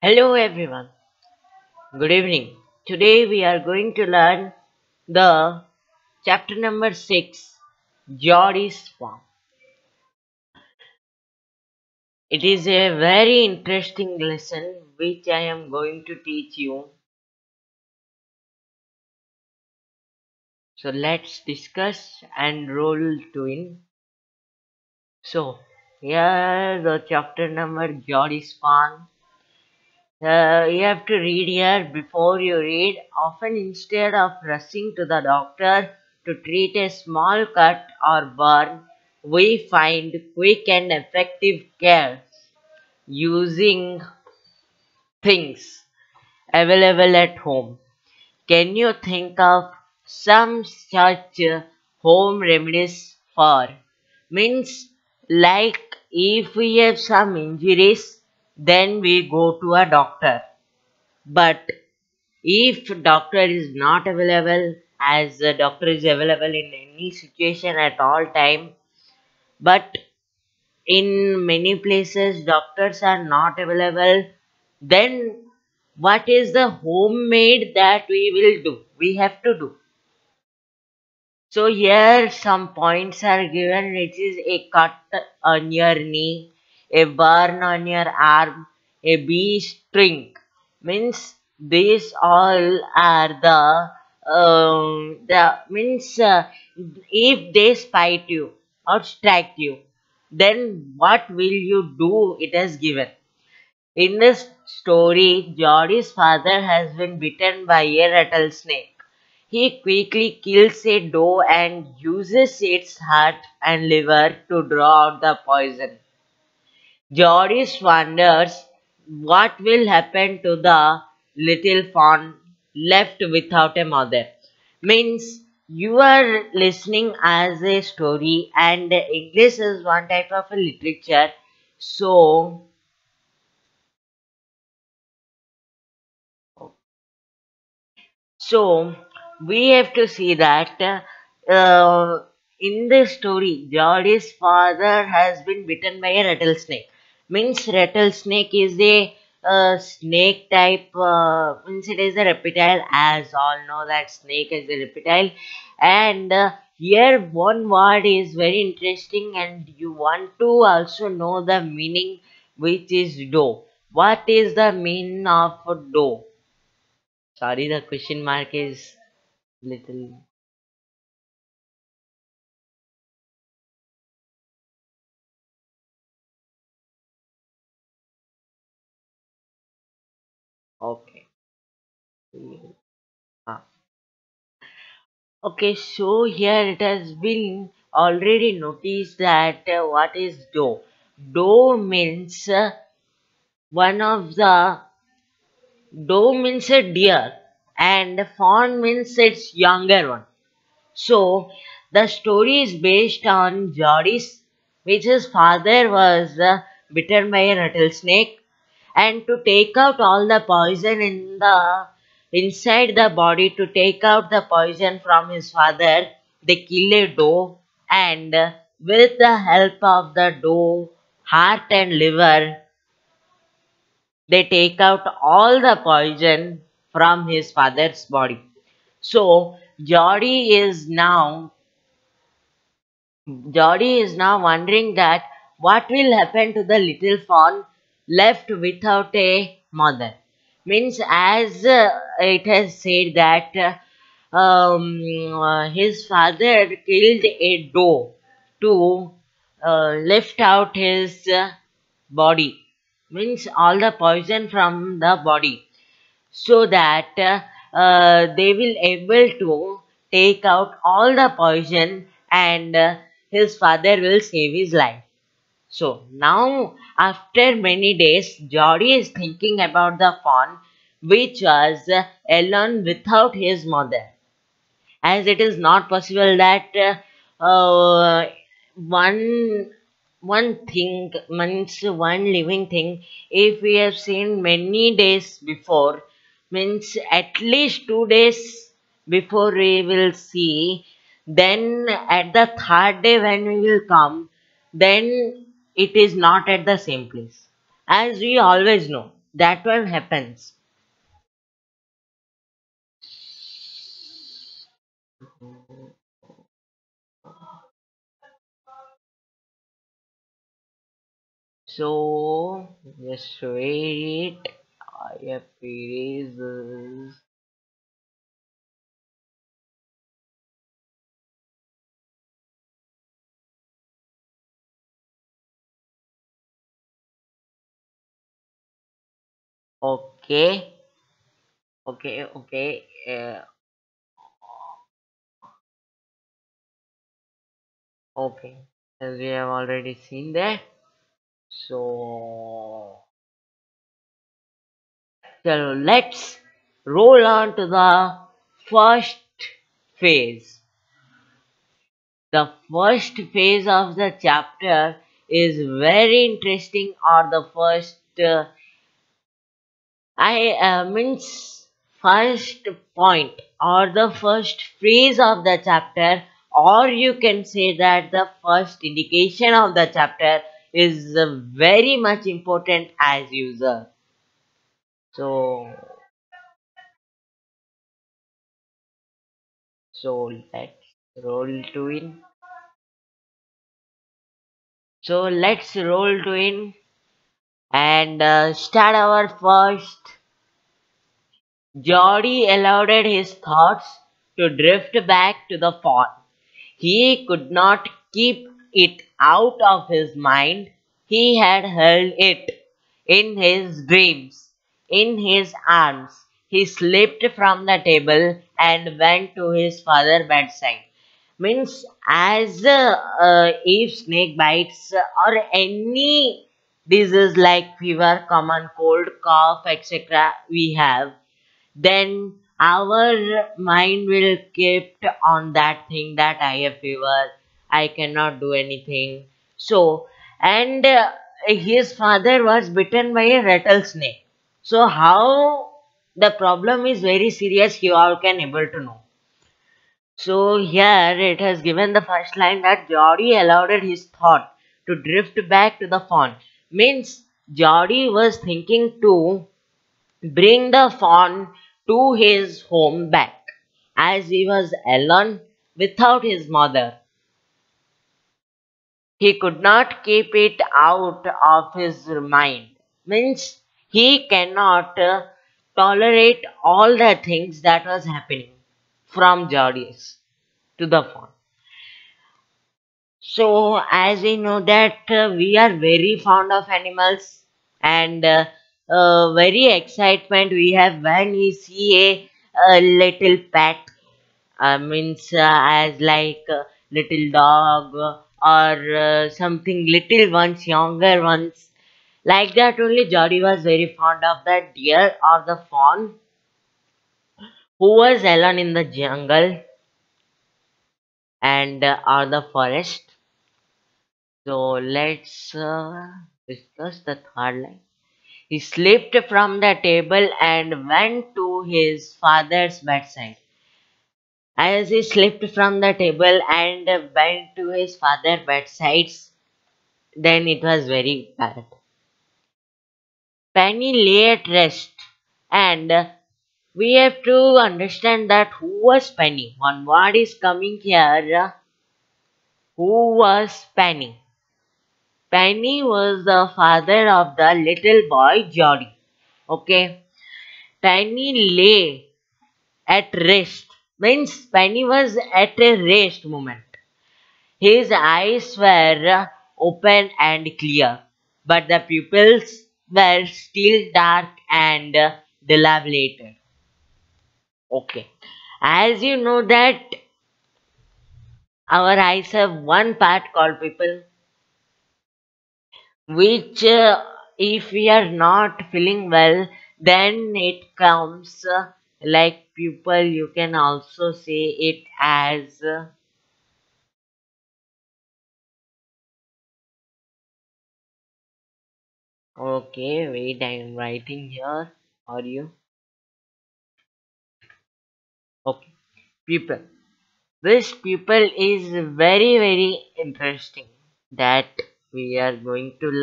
Hello everyone. Good evening. Today we are going to learn the chapter number 6, Geordie's Farm. It is a very interesting lesson which I am going to teach you. So let's discuss and roll to in. So here the chapter number Geordie's Farm. You have to read here before you read. Often, instead of rushing to the doctor to treat a small cut or burn, we find quick and effective care using things available at home. Can you think of some such home remedies for? Means, like if we have some injuries, then we go to a doctor. But if doctor is not available, as the doctor is available in any situation at all time, but in many places doctors are not available, then what is the homemade that we will do? We have to do. So here some points are given, which is a cut on your knee, a burn on your arm, a bee sting. Means these all are the means if they spite you or strike you, then what will you do? It is given. In this story, Geordie's father has been bitten by a rattlesnake. He quickly kills a doe and uses its heart and liver to draw out the poison. Geordie wonders what will happen to the little fawn left without a mother. Means you are listening as a story, and English is one type of a literature. So we have to see that in the story, Geordie's father has been bitten by a rattlesnake. Means rattlesnake is a snake type. Means it is a reptile, as all know that snake is a reptile. And here one word is very interesting, and you want to also know the meaning, which is doe. What is the meaning of doe? Sorry, the question mark is little. Okay. Ah. Okay, so here it has been already noticed that what is doe? Doe means one of the doe means a deer, and fawn means its younger one. So the story is based on Geordie's, which his father was bitten by a rattlesnake, and to take out all the poison in the inside the body, to take out the poison from his father, they kill a doe, and with the help of the doe heart and liver, they take out all the poison from his father's body. So Geordie is now wondering that what will happen to the little fawn left without a mother. Means, as it has said that his father killed a doe to lift out his body. Means all the poison from the body, so that they will able to take out all the poison, and his father will save his life. So now after many days, Geordie is thinking about the fawn which was alone without his mother, as it is not possible that one one thing means one living thing, if we have seen many days before, means at least 2 days before we will see, then at the third day when we will come, then it is not at the same place, as we always know. that one happens. So just wait. I have erasers. Okay, okay. Okay. As we have already seen that. So let's roll on to the first phase. The first phase of the chapter is very interesting, or the first I means first point or the first phrase of the chapter, or you can say that the first indication of the chapter is very much important as user. So let's roll to in. So let's roll to in and start our first. Geordie allowed his thoughts to drift back to the fawn. He could not keep it out of his mind. He had held it in his dreams, in his arms. He slipped from the table and went to his father's bedside. Means, as if snake bites or any disease like fever, common cold, cough, etc., we have, then our mind will keep on that thing that I have fever, I cannot do anything. So, and his father was bitten by a rattlesnake. So, how the problem is very serious, you all can able to know. So, here it has given the first line that Geordie allowed his thought to drift back to the fawn. Means, Geordie was thinking to bring the fawn to his home back, as he was alone without his mother. He could not keep it out of his mind. Means he cannot tolerate all the things that was happening from Jordius to the fawn. So, as we know that we are very fond of animals, and very excitement we have when we see a little pet, means as like a little dog or something little ones, younger ones. Like that only Jody was very fond of that deer or the fawn who was alone in the jungle and or the forest. So let's discuss the third line. He slipped from the table and went to his father's bedside. As he slipped from the table and went to his father's bedside, then it was very bad. Penny lay at rest, and we have to understand that who was Penny. One word is coming here. Who was Penny? Penny was the father of the little boy Jody. Okay. Penny lay at rest. Means Penny was at a rest moment. His eyes were open and clear, but the pupils were still dark and dilapidated. Okay. As you know that our eyes have one part called pupil, which if we are not feeling well, then it comes like pupil. You can also say it as okay, wait, I am writing here. Are you okay? Pupil. This pupil is very interesting that we are going to